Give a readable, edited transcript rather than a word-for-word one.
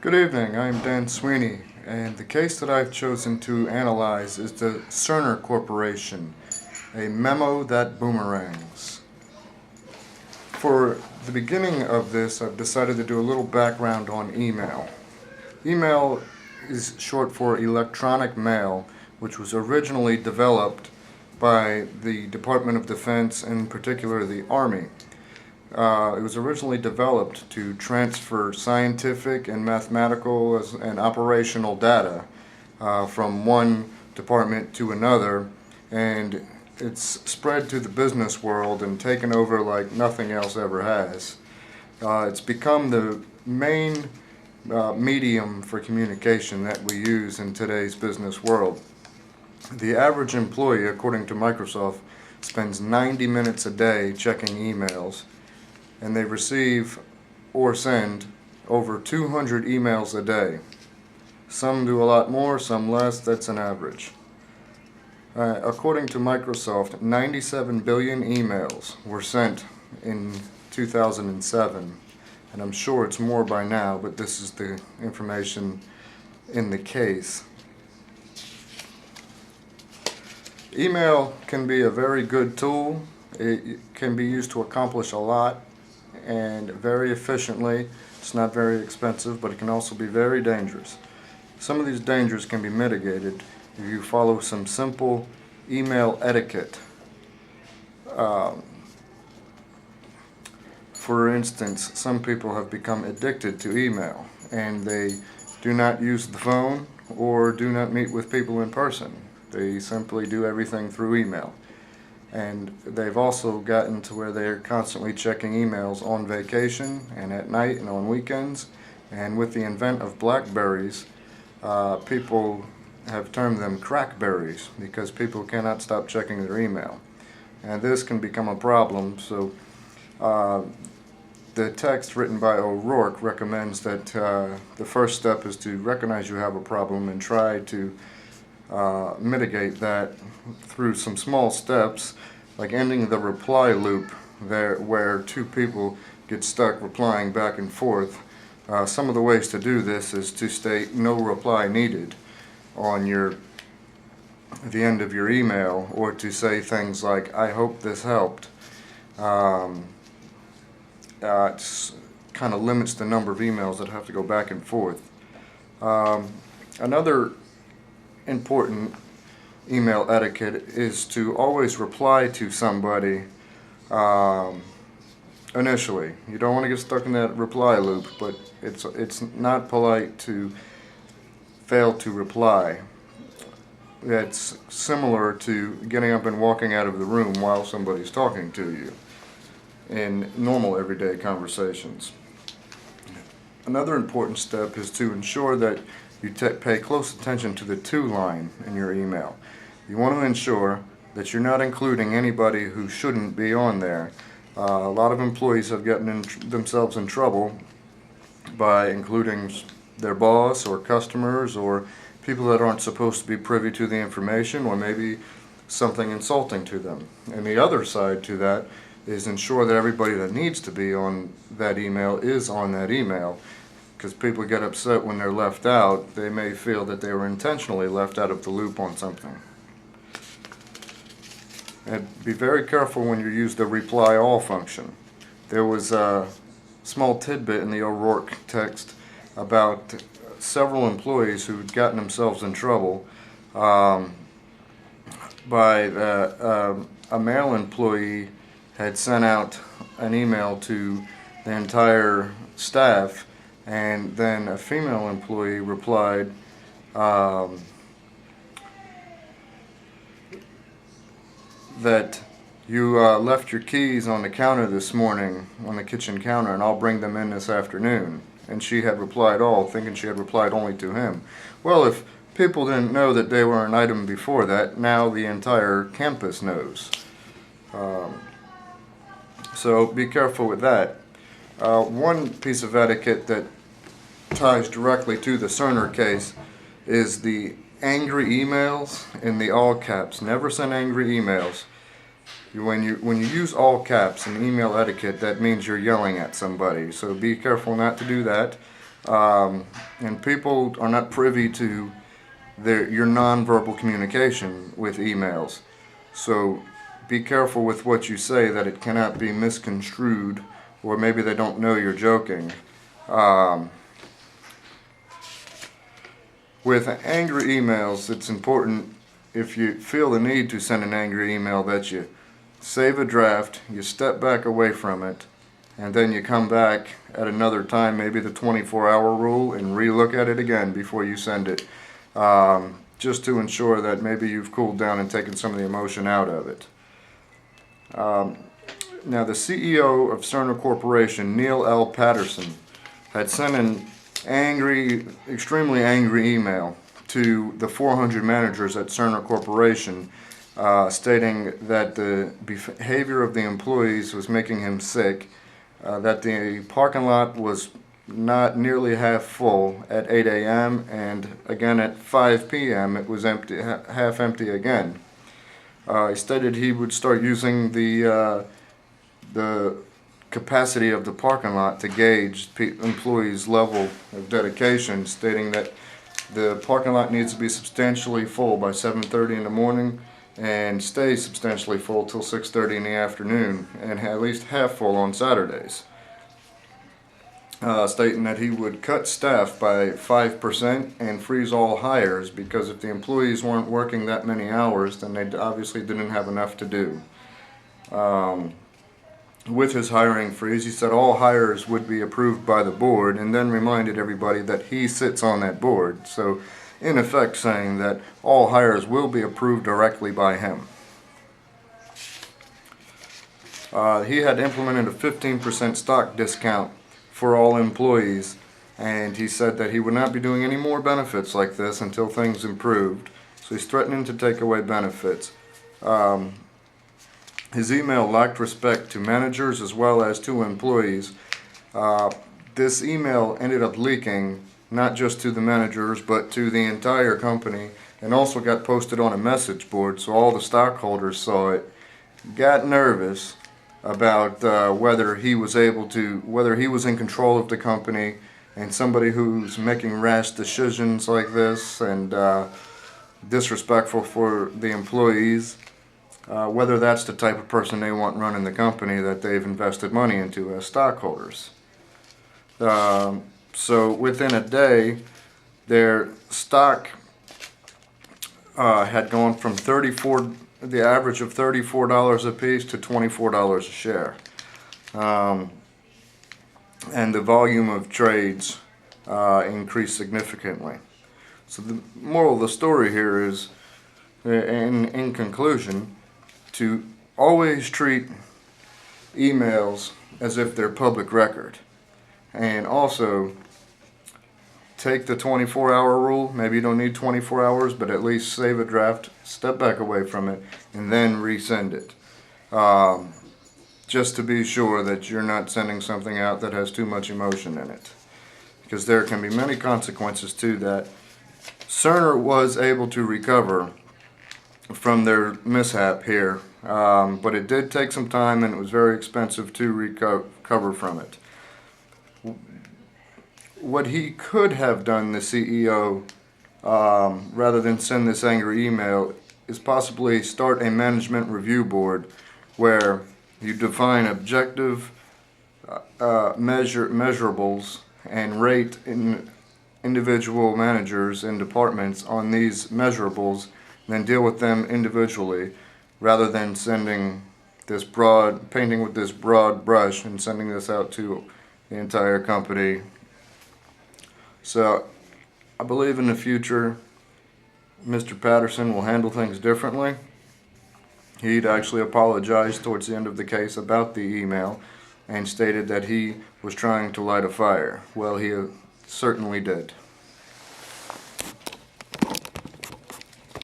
Good evening, I'm Dan Sweeney, and the case that I've chosen to analyze is the Cerner Corporation, a memo that boomerangs. For the beginning of this, I've decided to do a little background on email. Email is short for electronic mail, which was originally developed by the Department of Defense, in particular the Army. It was originally developed to transfer scientific and mathematical and operational data from one department to another, and it's spread to the business world and taken over like nothing else ever has. It's become the main medium for communication that we use in today's business world. The average employee, according to Microsoft, spends 90 minutes a day checking emails, and they receive or send over 200 emails a day. Some do a lot more, some less, that's an average. According to Microsoft, 97 billion emails were sent in 2007, and I'm sure it's more by now, but this is the information in the case. Email can be a very good tool. It can be used to accomplish a lot and very efficiently. It's not very expensive, but it can also be very dangerous. Some of these dangers can be mitigated if you follow some simple email etiquette. For instance, some people have become addicted to email, and they do not use the phone or do not meet with people in person. They simply do everything through email. And they've also gotten to where they're constantly checking emails on vacation and at night and on weekends. And with the invent of Blackberries, people have termed them crackberries because people cannot stop checking their email. And this can become a problem. So the text written by O'Rourke recommends that the first step is to recognize you have a problem and try to mitigate that through some small steps, like ending the reply loop there where two people get stuck replying back and forth. Some of the ways to do this is to state "no reply needed" on the end of your email, or to say things like "I hope this helped." It kind of limits the number of emails that have to go back and forth. Another important email etiquette is to always reply to somebody initially. You don't want to get stuck in that reply loop, but it's not polite to fail to reply. That's similar to getting up and walking out of the room while somebody's talking to you in normal everyday conversations. Another important step is to ensure that you pay close attention to the to line in your email. You want to ensure that you're not including anybody who shouldn't be on there. A lot of employees have gotten themselves in trouble by including their boss or customers or people that aren't supposed to be privy to the information, or maybe something insulting to them. And the other side to that is ensure that everybody that needs to be on that email is on that email. Because people get upset when they're left out. They may feel that they were intentionally left out of the loop on something. And be very careful when you use the reply all function. There was a small tidbit in the O'Rourke text about several employees who'd gotten themselves in trouble by a male employee had sent out an email to the entire staff, and then a female employee replied that you left your keys on the counter this morning, on the kitchen counter, and I'll bring them in this afternoon. And she had replied all, thinking she had replied only to him. Well, if people didn't know that they were an item before that, now the entire campus knows. So be careful with that. One piece of etiquette that ties directly to the Cerner case is the angry emails in the all caps. Never send angry emails. When you use all caps in email etiquette, that means you're yelling at somebody. So be careful not to do that. And people are not privy to your nonverbal communication with emails. So be careful with what you say, that it cannot be misconstrued, or maybe they don't know you're joking. With angry emails, it's important, if you feel the need to send an angry email, that you save a draft, you step back away from it, and then you come back at another time, maybe the 24-hour rule, and re-look at it again before you send it, just to ensure that maybe you've cooled down and taken some of the emotion out of it. Now, the CEO of Cerner Corporation, Neil L. Patterson, had sent an extremely angry email to the 400 managers at Cerner Corporation, stating that the behavior of the employees was making him sick, that the parking lot was not nearly half full at 8 a.m. and again at 5 p.m. it was empty, half empty again. He stated he would start using the capacity of the parking lot to gauge employees' level of dedication, stating that the parking lot needs to be substantially full by 7:30 in the morning and stay substantially full till 6:30 in the afternoon, and at least half full on Saturdays. Stating that he would cut staff by 5% and freeze all hires, because if the employees weren't working that many hours, then they obviously didn't have enough to do. With his hiring freeze, he said all hires would be approved by the board, and then reminded everybody that he sits on that board. So, in effect, saying that all hires will be approved directly by him. He had implemented a 15% stock discount for all employees, and he said that he would not be doing any more benefits like this until things improved. So he's threatening to take away benefits. His email lacked respect to managers as well as to employees. This email ended up leaking not just to the managers but to the entire company, and also got posted on a message board, so all the stockholders saw it, got nervous about whether he was in control of the company, and somebody who's making rash decisions like this and disrespectful for the employees, whether that's the type of person they want running the company that they've invested money into as stockholders. So within a day, their stock had gone from the average of $34 a piece to $24 a share. And the volume of trades increased significantly. So the moral of the story here is, in conclusion, to always treat emails as if they're public record. And also, take the 24-hour rule. Maybe you don't need 24 hours, but at least save a draft, step back away from it, and then resend it. Just to be sure that you're not sending something out that has too much emotion in it, because there can be many consequences to that. Cerner was able to recover from their mishap here, but it did take some time, and it was very expensive to recover from it. What he could have done, the CEO, rather than send this angry email, is possibly start a management review board where you define objective measurables and rate individual managers and departments on these measurables, and then deal with them individually, rather than painting with this broad brush and sending this out to the entire company. So I believe in the future Mr. Patterson will handle things differently. He'd actually apologized towards the end of the case about the email and stated that he was trying to light a fire. Well, he certainly did.